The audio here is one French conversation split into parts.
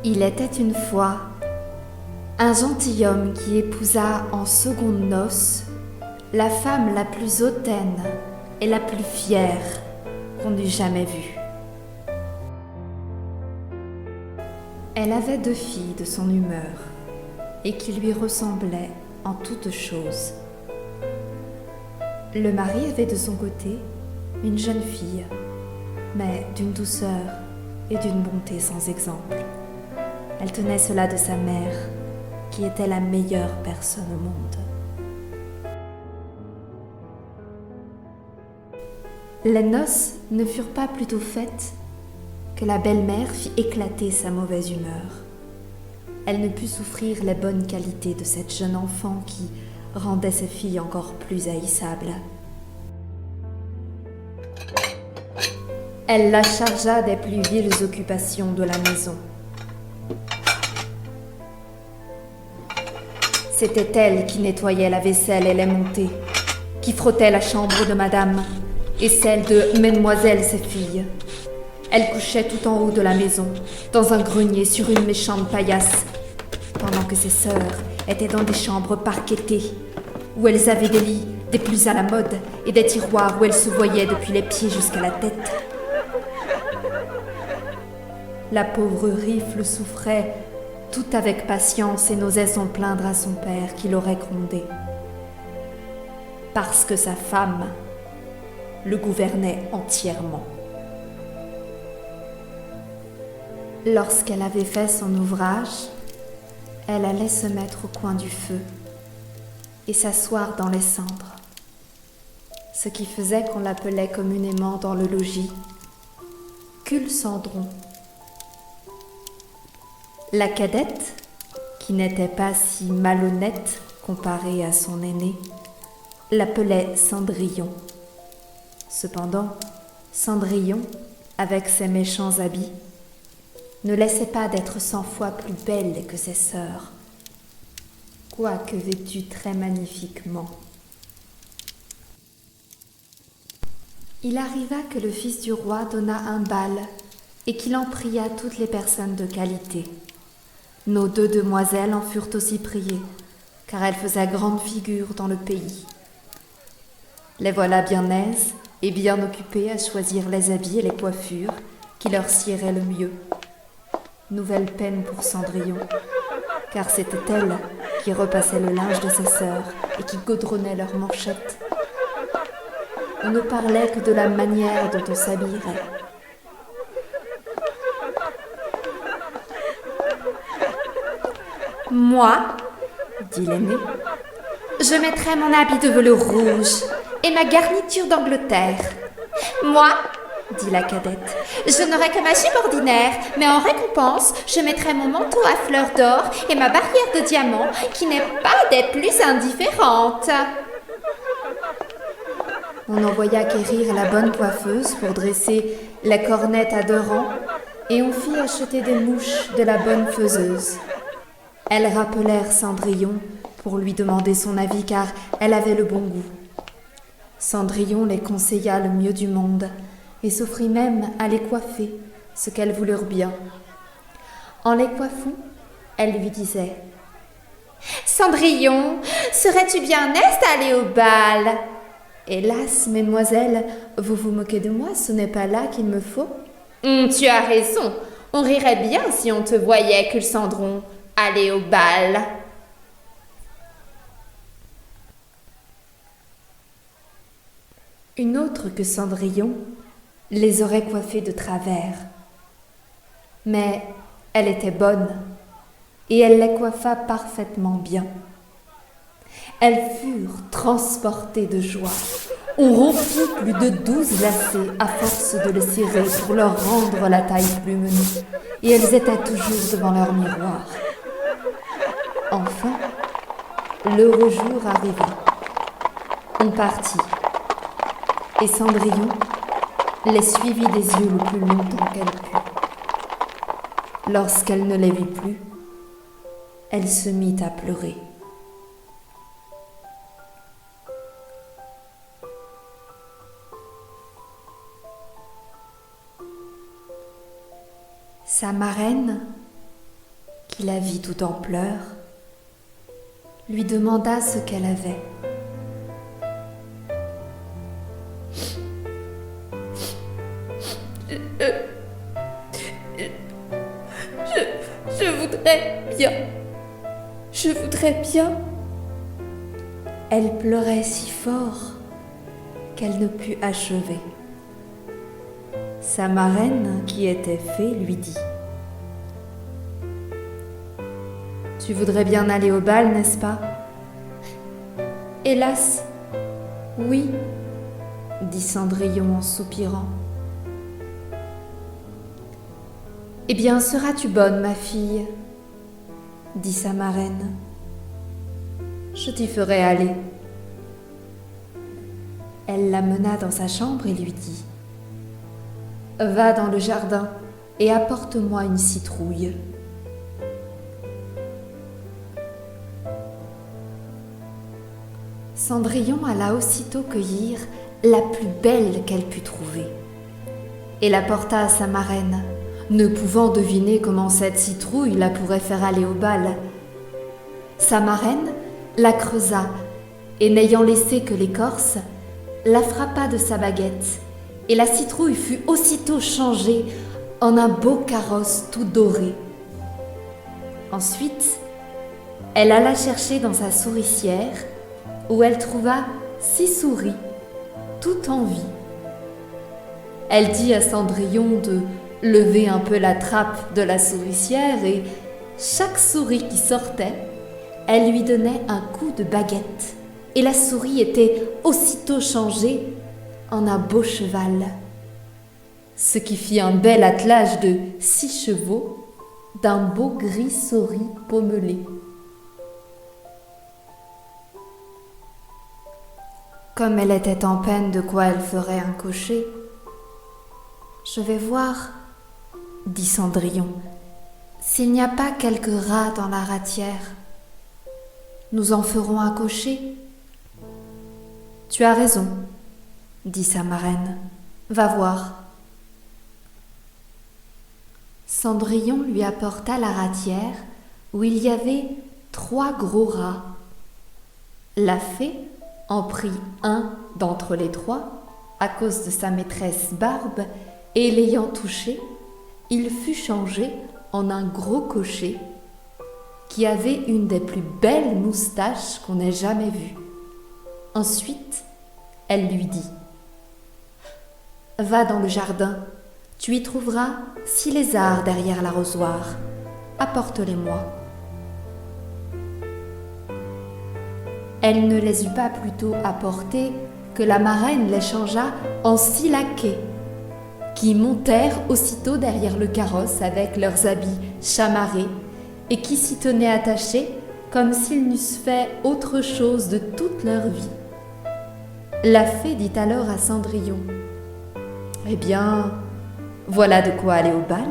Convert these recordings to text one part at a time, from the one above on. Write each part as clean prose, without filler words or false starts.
Il était une fois un gentilhomme qui épousa en secondes noces la femme la plus hautaine et la plus fière qu'on eût jamais vue. Elle avait 2 filles de son humeur et qui lui ressemblaient en toutes choses. Le mari avait de son côté une jeune fille, mais d'une douceur et d'une bonté sans exemple. Elle tenait cela de sa mère, qui était la meilleure personne au monde. Les noces ne furent pas plus tôt faites que la belle-mère fit éclater sa mauvaise humeur. Elle ne put souffrir les bonnes qualités de cette jeune enfant qui rendait ses filles encore plus haïssables. Elle la chargea des plus viles occupations de la maison. C'était elle qui nettoyait la vaisselle et les montées, qui frottait la chambre de madame et celle de mesdemoiselles ses filles. Elle couchait tout en haut de la maison, dans un grenier sur une méchante paillasse, pendant que ses sœurs étaient dans des chambres parquetées, où elles avaient des lits des plus à la mode et des tiroirs où elles se voyaient depuis les pieds jusqu'à la tête. La pauvre Rifle souffrait tout avec patience et n'osait s'en plaindre à son père qui l'aurait grondé. Parce que sa femme le gouvernait entièrement. Lorsqu'elle avait fait son ouvrage, elle allait se mettre au coin du feu et s'asseoir dans les cendres, ce qui faisait qu'on l'appelait communément dans le logis Cul-Cendron. La cadette, qui n'était pas si malhonnête comparée à son aînée, l'appelait Cendrillon. Cependant, Cendrillon, avec ses méchants habits, ne laissait pas d'être 100 fois plus belle que ses sœurs, quoique vêtue très magnifiquement. Il arriva que le fils du roi donna un bal et qu'il en pria toutes les personnes de qualité. Nos 2 demoiselles en furent aussi priées, car elles faisaient grande figure dans le pays. Les voilà bien aises et bien occupées à choisir les habits et les coiffures qui leur siéraient le mieux. Nouvelle peine pour Cendrillon, car c'était elle qui repassait le linge de ses sœurs et qui gaudronnait leurs manchettes. On ne parlait que de la manière dont on s'habillerait. Moi, dit l'aînée, je mettrai mon habit de velours rouge et ma garniture d'Angleterre. Moi, dit la cadette, je n'aurai que ma jupe ordinaire, mais en récompense, je mettrai mon manteau à fleurs d'or et ma barrière de diamants, qui n'est pas des plus indifférentes. On envoya quérir la bonne coiffeuse pour dresser les cornettes à 2 rangs, et on fit acheter des mouches de la bonne faiseuse. Elles rappelèrent Cendrillon pour lui demander son avis, car elle avait le bon goût. Cendrillon les conseilla le mieux du monde et s'offrit même à les coiffer, ce qu'elles voulurent bien. En les coiffant, elle lui disait « Cendrillon, serais-tu bien aise d'aller au bal ?»« Hélas, mesdemoiselles, vous vous moquez de moi, ce n'est pas là qu'il me faut. »« Tu as raison, on rirait bien si on te voyait, Cul-Cendron, aller au bal. » Une autre que Cendrillon les aurait coiffées de travers. Mais elle était bonne et elle les coiffa parfaitement bien. Elles furent transportées de joie. On rompit plus de 12 lacets à force de les serrer pour leur rendre la taille plus menue, et elles étaient toujours devant leur miroir. Enfin, l'heureux jour arriva. On partit, et Cendrillon les suivit des yeux le plus longtemps qu'elle put. Lorsqu'elle ne les vit plus, elle se mit à pleurer. Sa marraine qui la vit tout en pleurs, lui demanda ce qu'elle avait. Je voudrais bien. Je voudrais bien. Elle pleurait si fort qu'elle ne put achever. Sa marraine, qui était fée, lui dit : « Tu voudrais bien aller au bal, n'est-ce pas ? » ?»« Hélas, oui, » dit Cendrillon en soupirant. « Eh bien, seras-tu bonne, ma fille ? » dit sa marraine. « Je t'y ferai aller. » Elle la mena dans sa chambre et lui dit : « Va dans le jardin et apporte-moi une citrouille. » Cendrillon alla aussitôt cueillir la plus belle qu'elle put trouver et la porta à sa marraine, ne pouvant deviner comment cette citrouille la pourrait faire aller au bal. Sa marraine la creusa et, n'ayant laissé que l'écorce, la frappa de sa baguette, et la citrouille fut aussitôt changée en un beau carrosse tout doré. Ensuite, elle alla chercher dans sa souricière, où elle trouva 6 souris, toutes en vie. Elle dit à Cendrillon de lever un peu la trappe de la souricière et chaque souris qui sortait, elle lui donnait un coup de baguette et la souris était aussitôt changée en un beau cheval. Ce qui fit un bel attelage de 6 chevaux d'un beau gris souris pommelé. Comme elle était en peine de quoi elle ferait un cocher, « Je vais voir, » dit Cendrillon, « s'il n'y a pas quelques rats dans la ratière. Nous en ferons un cocher. » « Tu as raison, » dit sa marraine, « va voir. » Cendrillon lui apporta la ratière où il y avait 3 gros rats. La fée en prit un d'entre les 3 à cause de sa maîtresse Barbe, et l'ayant touché, il fut changé en un gros cocher qui avait une des plus belles moustaches qu'on ait jamais vues. Ensuite, elle lui dit : « Va dans le jardin, tu y trouveras 6 lézards derrière l'arrosoir. Apporte-les-moi. » Elle ne les eut pas plutôt apportés que la marraine les changea en 6 laquais, qui montèrent aussitôt derrière le carrosse avec leurs habits chamarrés et qui s'y tenaient attachés comme s'ils n'eussent fait autre chose de toute leur vie. La fée dit alors à Cendrillon : « Eh bien, voilà de quoi aller au bal.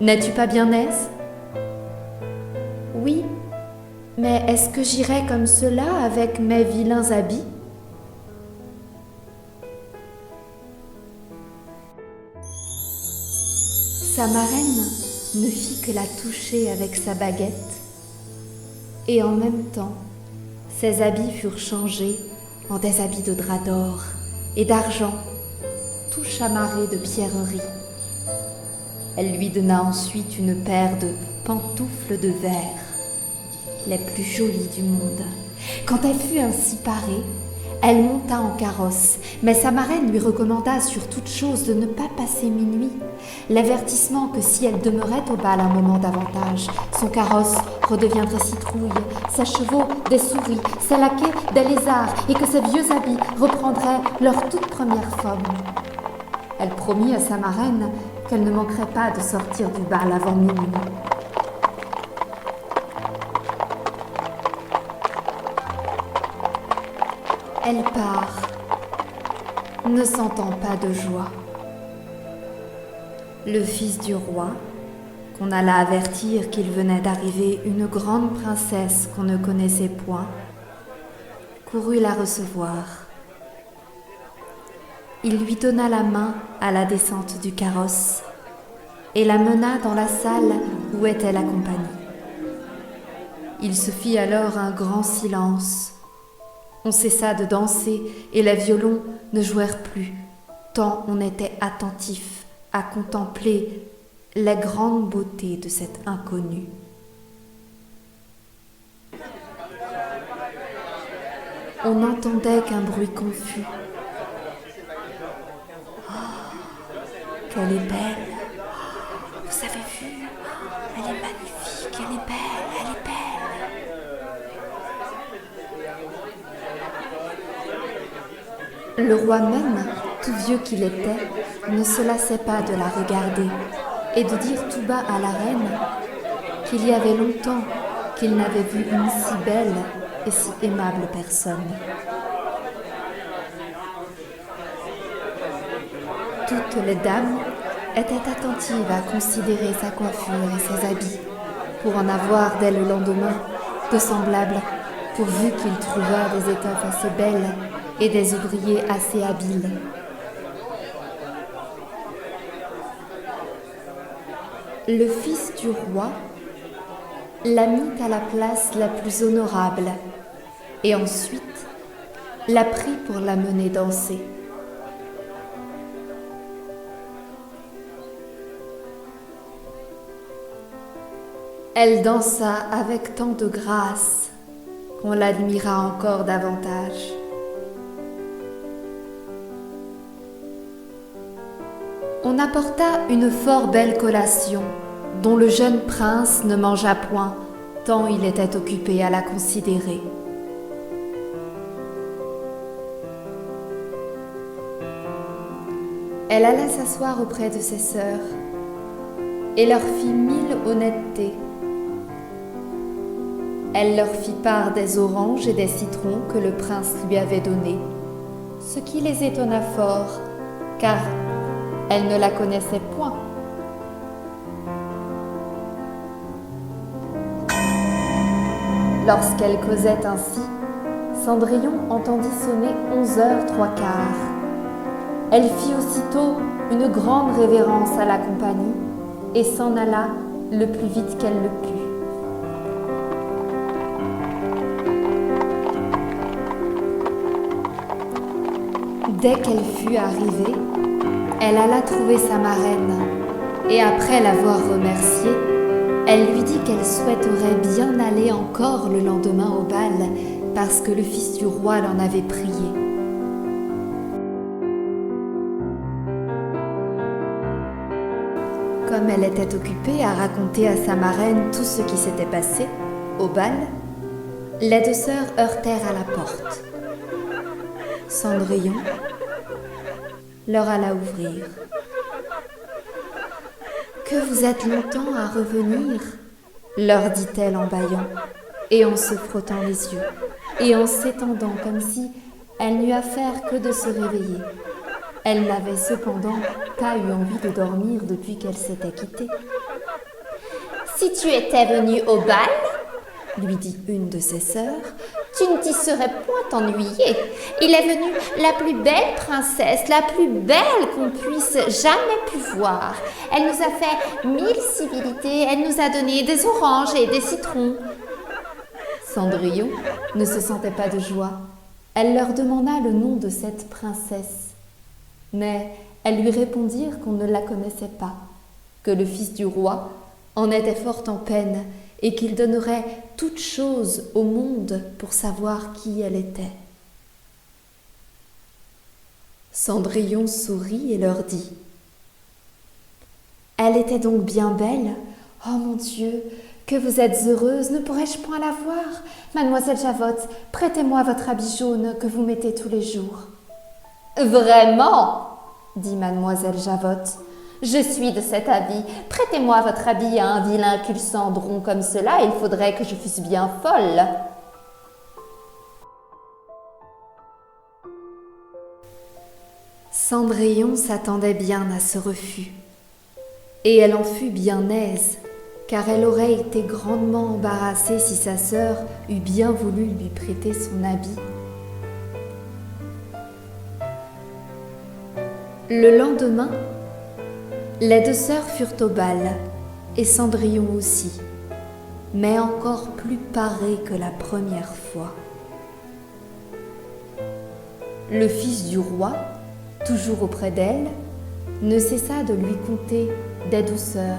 N'es-tu pas bien aise ? » ?»« Oui, mais est-ce que j'irai comme cela avec mes vilains habits ? » Sa marraine ne fit que la toucher avec sa baguette, et en même temps, ses habits furent changés en des habits de drap d'or et d'argent, tout chamarrés de pierreries. Elle lui donna ensuite une paire de pantoufles de verre, les plus jolies du monde. Quand elle fut ainsi parée, elle monta en carrosse, mais sa marraine lui recommanda sur toute chose de ne pas passer minuit, l'avertissement que si elle demeurait au bal un moment davantage, son carrosse redeviendrait citrouille, ses chevaux des souris, ses laquais des lézards, et que ses vieux habits reprendraient leur toute première forme. Elle promit à sa marraine qu'elle ne manquerait pas de sortir du bal avant minuit. Elle part, ne sentant pas de joie. Le fils du roi, qu'on alla avertir qu'il venait d'arriver une grande princesse qu'on ne connaissait point, courut la recevoir. Il lui donna la main à la descente du carrosse et la mena dans la salle où était la compagnie. Il se fit alors un grand silence. On cessa de danser et les violons ne jouèrent plus, tant on était attentif à contempler la grande beauté de cet inconnu. On n'entendait qu'un bruit confus. Oh, qu'elle est belle! Vous avez vu? Elle est magnifique, elle est belle, elle est belle! Le roi même, tout vieux qu'il était, ne se lassait pas de la regarder et de dire tout bas à la reine qu'il y avait longtemps qu'il n'avait vu une si belle et si aimable personne. Toutes les dames étaient attentives à considérer sa coiffure et ses habits, pour en avoir dès le lendemain de semblables, pourvu qu'il trouvât des étoffes assez belles et des ouvriers assez habiles. Le fils du roi la mit à la place la plus honorable et ensuite la prit pour la mener danser. Elle dansa avec tant de grâce qu'on l'admira encore davantage. On apporta une fort belle collation, dont le jeune prince ne mangea point, tant il était occupé à la considérer. Elle alla s'asseoir auprès de ses sœurs et leur fit 1000 honnêtetés. Elle leur fit part des oranges et des citrons que le prince lui avait donnés, ce qui les étonna fort, car elle ne la connaissait point. Lorsqu'elle causait ainsi, Cendrillon entendit sonner 11h03. Elle fit aussitôt une grande révérence à la compagnie et s'en alla le plus vite qu'elle le put. Dès qu'elle fut arrivée, elle alla trouver sa marraine et après l'avoir remerciée, elle lui dit qu'elle souhaiterait bien aller encore le lendemain au bal parce que le fils du roi l'en avait prié. Comme elle était occupée à raconter à sa marraine tout ce qui s'était passé au bal, les deux sœurs heurtèrent à la porte. Cendrillon leur alla ouvrir. « Que vous êtes longtemps à revenir ?» leur dit-elle en bâillant et en se frottant les yeux et en s'étendant comme si elle n'eût à faire que de se réveiller. Elle n'avait cependant pas eu envie de dormir depuis qu'elle s'était quittée. « Si tu étais venue au bal, lui dit une de ses sœurs, tu ne t'y serais point ennuyée. Il est venu la plus belle princesse, la plus belle qu'on puisse jamais pu voir. Elle nous a fait 1000 civilités, elle nous a donné des oranges et des citrons. » Cendrillon ne se sentait pas de joie. Elle leur demanda le nom de cette princesse. Mais elles lui répondirent qu'on ne la connaissait pas, que le fils du roi en était fort en peine et qu'il donnerait toute chose au monde pour savoir qui elle était. Cendrillon sourit et leur dit « Elle était donc bien belle? Oh mon Dieu, que vous êtes heureuse, ne pourrais-je point la voir? Mademoiselle Javotte, prêtez-moi votre habit jaune que vous mettez tous les jours. »« Vraiment ?» dit mademoiselle Javotte. « Je suis de cet avis. Prêtez-moi votre habit à un vilain cul-cendron comme cela, il faudrait que je fusse bien folle. » Cendrillon s'attendait bien à ce refus, et elle en fut bien aise, car elle aurait été grandement embarrassée si sa sœur eût bien voulu lui prêter son habit. Le lendemain, les deux sœurs furent au bal, et Cendrillon aussi. mais encore plus parée que la première fois. Le fils du roi, toujours auprès d'elle, ne cessa de lui conter des douceurs.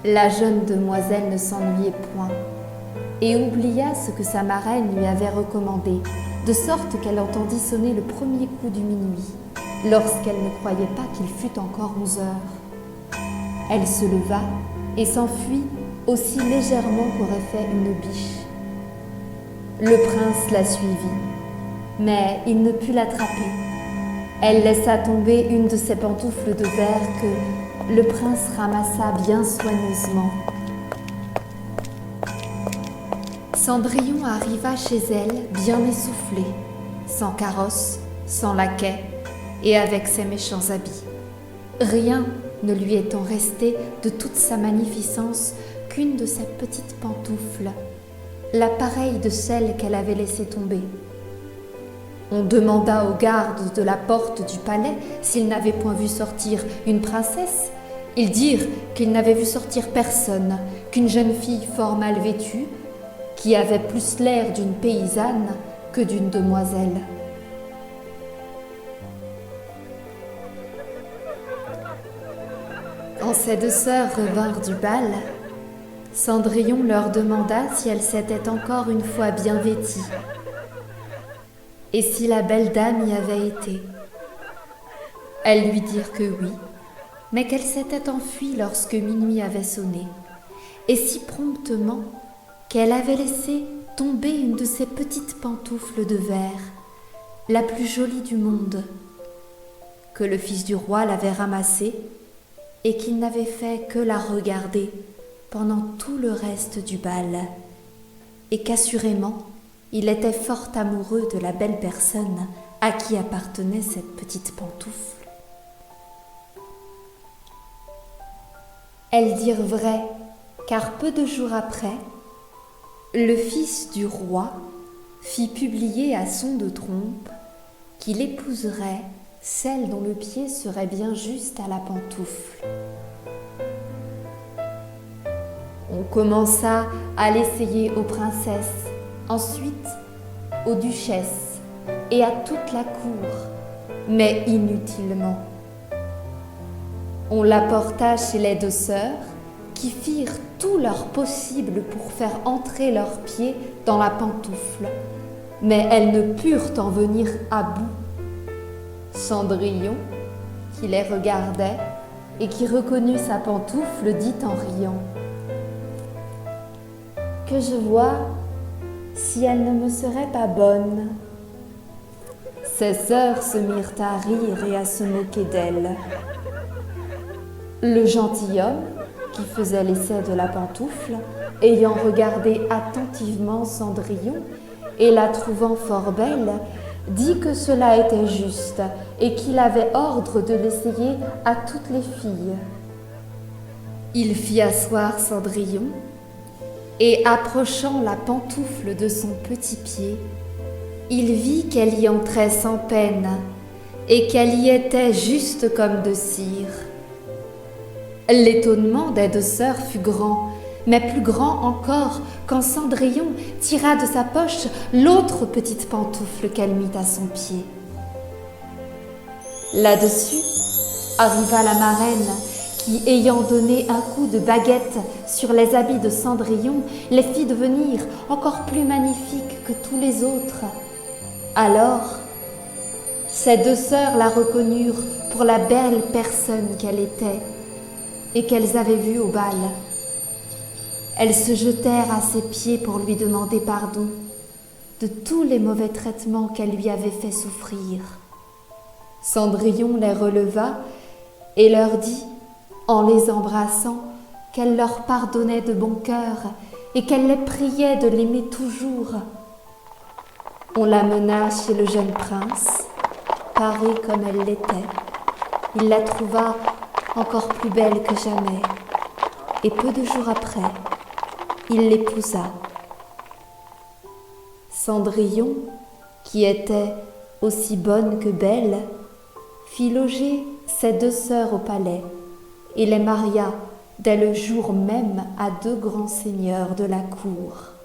La jeune demoiselle ne s'ennuyait point et oublia ce que sa marraine lui avait recommandé, de sorte qu'elle entendit sonner le premier coup du minuit, lorsqu'elle ne croyait pas qu'il fût encore 11 heures. Elle se leva et s'enfuit aussi légèrement qu'aurait fait une biche. Le prince la suivit, mais il ne put l'attraper. Elle laissa tomber une de ses pantoufles de verre que le prince ramassa bien soigneusement. Cendrillon arriva chez elle bien essoufflé, sans carrosse, sans laquais et avec ses méchants habits. Rien ne lui étant resté de toute sa magnificence qu'une de ses petites pantoufles, la pareille de celle qu'elle avait laissée tomber. On demanda aux gardes de la porte du palais s'ils n'avaient point vu sortir une princesse. Ils dirent qu'ils n'avaient vu sortir personne, qu'une jeune fille fort mal vêtue, qui avait plus l'air d'une paysanne que d'une demoiselle. Quand ces deux sœurs revinrent du bal, Cendrillon leur demanda si elles s'étaient encore une fois bien vêties, et si la belle dame y avait été. Elles lui dirent que oui, mais qu'elle s'était enfuie lorsque minuit avait sonné, et si promptement qu'elle avait laissé tomber une de ses petites pantoufles de verre, la plus jolie du monde, que le fils du roi l'avait ramassée et qu'il n'avait fait que la regarder pendant tout le reste du bal, et qu'assurément il était fort amoureux de la belle personne à qui appartenait cette petite pantoufle. Elles dirent vrai, car peu de jours après, le fils du roi fit publier à son de trompe qu'il épouserait celle dont le pied serait bien juste à la pantoufle. On commença à l'essayer aux princesses, ensuite aux duchesses et à toute la cour, mais inutilement. On la porta chez les deux sœurs, qui firent tout leur possible pour faire entrer leurs pieds dans la pantoufle, mais elles ne purent en venir à bout. Cendrillon, qui les regardait et qui reconnut sa pantoufle, dit en riant : « Que je vois si elle ne me serait pas bonne. » Ses sœurs se mirent à rire et à se moquer d'elle. Le gentilhomme, qui faisait l'essai de la pantoufle, ayant regardé attentivement Cendrillon et la trouvant fort belle, dit que cela était juste et qu'il avait ordre de l'essayer à toutes les filles. Il fit asseoir Cendrillon et, approchant la pantoufle de son petit pied, il vit qu'elle y entrait sans peine et qu'elle y était juste comme de cire. L'étonnement des deux sœurs fut grand, mais plus grand encore quand Cendrillon tira de sa poche l'autre petite pantoufle qu'elle mit à son pied. Là-dessus arriva la marraine qui, ayant donné un coup de baguette sur les habits de Cendrillon, les fit devenir encore plus magnifiques que tous les autres. Alors, ces deux sœurs la reconnurent pour la belle personne qu'elle était et qu'elles avaient vue au bal. Elles se jetèrent à ses pieds pour lui demander pardon de tous les mauvais traitements qu'elle lui avait fait souffrir. Cendrillon les releva et leur dit, en les embrassant, qu'elle leur pardonnait de bon cœur et qu'elle les priait de l'aimer toujours. On la mena chez le jeune prince, parée comme elle l'était. Il la trouva encore plus belle que jamais, et peu de jours après, il l'épousa. Cendrillon, qui était aussi bonne que belle, fit loger ses deux sœurs au palais et les maria dès le jour même à deux grands seigneurs de la cour.